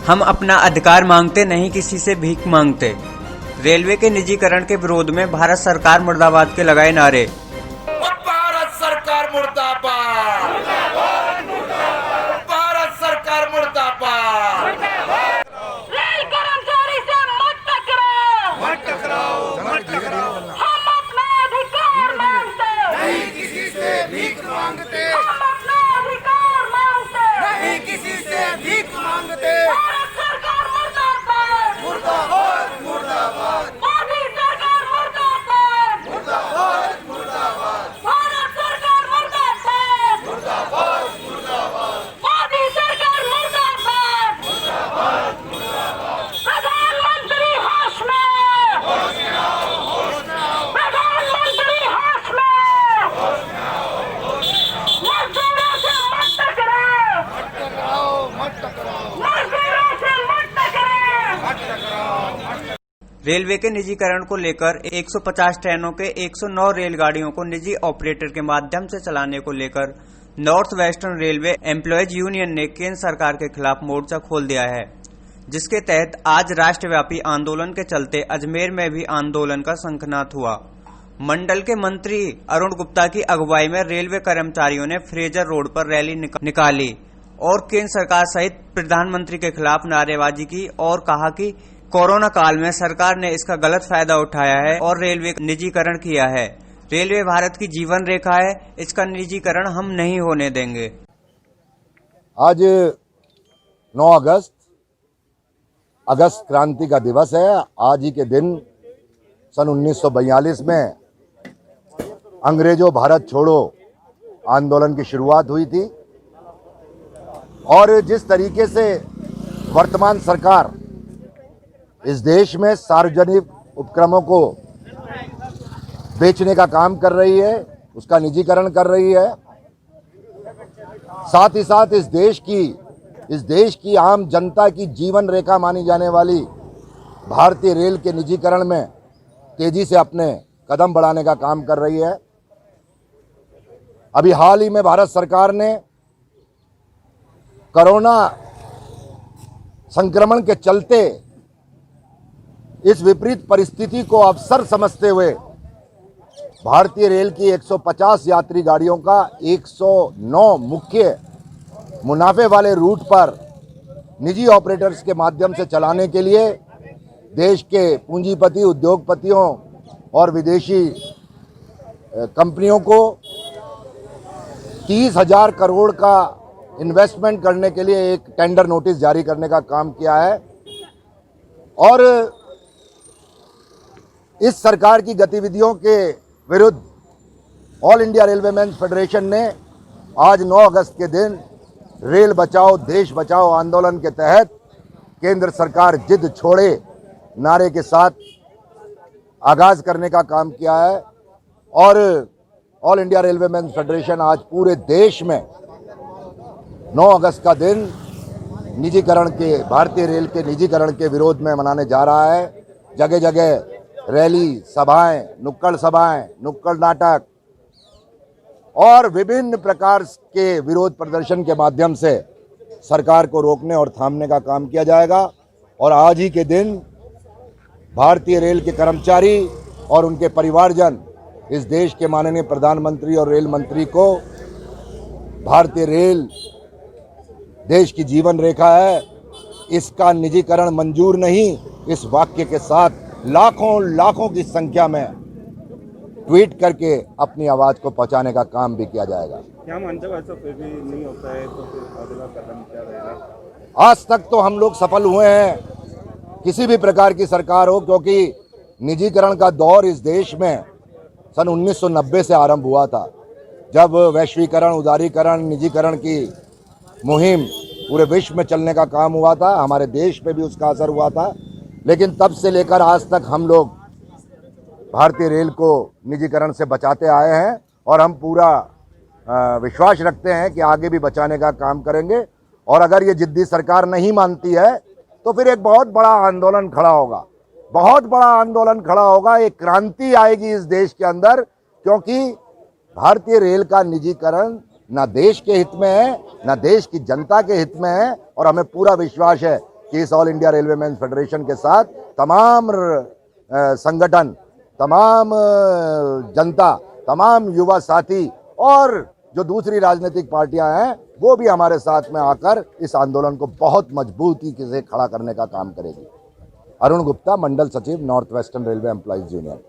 हम अपना अधिकार मांगते नहीं किसी से भीख मांगते। रेलवे के निजीकरण के विरोध में भारत सरकार मुर्दाबाद के लगाए नारे। भारत सरकार मुर्दाबाद, भारत सरकार मुर्दाबाद। रेल कर्मचारी से मत टकराओ, मत टकराओ, मत टकराओ। हम अपना अधिकार मांगते, नहीं किसी से भीख मांगते, हम अपना अधिकार मांगते, नहीं किसी से भीख मांगते। भारत सरकार मुर्दाबाद, मुर्दाबाद, मुर्दाबाद, मोदी सरकार मुर्दाबाद, मुर्दाबाद, मुर्दाबाद, भारत सरकार मुर्दाबाद, मुर्दाबाद, मुर्दाबाद, मोदी सरकार मुर्दाबाद, प्रधानमंत्री होश में, प्रधानमंत्री होश में, मजदूरों से मत टकराओ, मत टकराओ, मजदूरों से मत टकराओ। मत टकराओ। रेलवे के निजीकरण को लेकर 150 ट्रेनों के 109 रेलगाड़ियों को निजी ऑपरेटर के माध्यम से चलाने को लेकर north western railway employees union ने केंद्र सरकार के खिलाफ मोर्चा खोल दिया है, जिसके तहत आज राष्ट्रव्यापी आंदोलन के चलते अजमेर में भी आंदोलन का शंखनाद हुआ। मंडल के मंत्री अरुण गुप्ता की अगुवाई में रेलवे कर्मचारियों ने फ्रेजर रोड पर रैली निकाली और केंद्र सरकार सहित प्रधानमंत्री के खिलाफ नारेबाजी की और कहा कि कोरोना काल में सरकार ने इसका गलत फायदा उठाया है और रेलवे का निजीकरण किया है। रेलवे भारत की जीवन रेखा है, इसका निजीकरण हम नहीं होने देंगे। आज 9 अगस्त क्रांति का दिवस है। आज ही के दिन सन 1942 में अंग्रेजों भारत छोड़ो आंदोलन की शुरुआत हुई थी और जिस तरीके से वर्तमान सरकार इस देश में सार्वजनिक उपक्रमों को बेचने का काम कर रही है, उसका निजीकरण कर रही है, साथ ही साथ इस देश की आम जनता की जीवन रेखा मानी जाने वाली भारतीय रेल के निजीकरण में तेजी से अपने कदम बढ़ाने का काम कर रही है। अभी हाल ही में भारत सरकार ने कोरोना संक्रमण के चलते इस विपरीत परिस्थिति को अवसर समझते हुए भारतीय रेल की 150 यात्री गाड़ियों का 109 मुख्य मुनाफे वाले रूट पर निजी ऑपरेटर्स के माध्यम से चलाने के लिए देश के पूंजीपति, उद्योगपतियों और विदेशी कंपनियों को 30,000 करोड़ का इन्वेस्टमेंट करने के लिए एक टेंडर नोटिस जारी करने का काम किया है। और इस सरकार की गतिविधियों के विरुद्ध ऑल इंडिया रेलवेमैन फेडरेशन ने आज 9 अगस्त के दिन रेल बचाओ देश बचाओ आंदोलन के तहत केंद्र सरकार जिद छोड़े नारे के साथ आगाज करने का काम किया है। और ऑल इंडिया रेलवेमैन फेडरेशन आज पूरे देश में 9 अगस्त का दिन निजीकरण के भारतीय रेल के निजीकरण के विरोध में मनाने जा रहा है। जगह जगह रैली, सभाएं, नुक्कड़ नाटक और विभिन्न प्रकार के विरोध प्रदर्शन के माध्यम से सरकार को रोकने और थामने का काम किया जाएगा। और आज ही के दिन भारतीय रेल के कर्मचारी और उनके परिवारजन इस देश के माननीय प्रधानमंत्री और रेल मंत्री को भारतीय रेल देश की जीवन रेखा है, इसका निजीकरण मंजूर नहीं, इस वाक्य के साथ लाखों की संख्या में ट्वीट करके अपनी आवाज को पहुंचाने का काम भी किया जाएगा। क्या मानते हो ऐसा फिर भी नहीं होता है तो फिर अगला कदम क्या रहेगा? आज तक तो हम लोग सफल हुए हैं, किसी भी प्रकार की सरकार हो, क्योंकि निजीकरण का दौर इस देश में सन 1990 से आरंभ हुआ था, जब वैश्वीकरण, उदारीकरण, निजीकरण की मुहिम पूरे विश्व में चलने का काम हुआ था। हमारे देश पे भी उसका असर हुआ था, लेकिन तब से लेकर आज तक हम लोग भारतीय रेल को निजीकरण से बचाते आए हैं और हम पूरा विश्वास रखते हैं कि आगे भी बचाने का काम करेंगे। और अगर ये जिद्दी सरकार नहीं मानती है तो फिर एक बहुत बड़ा आंदोलन खड़ा होगा, बहुत बड़ा आंदोलन खड़ा होगा, एक क्रांति आएगी इस देश के अंदर, क्योंकि भारतीय रेल का निजीकरण ना देश के हित में है, ना देश की जनता के हित में है। और हमें पूरा विश्वास है कि इस all India railway man federation के साथ तमाम संगठन, तमाम जनता, तमाम युवा साथी और जो दूसरी राजनीतिक पार्टियां हैं वो भी हमारे साथ में आकर इस आंदोलन को बहुत मजबूती से खड़ा करने का काम करेगी। अरुण गुप्ता, मंडल सचिव, north western railway employees union.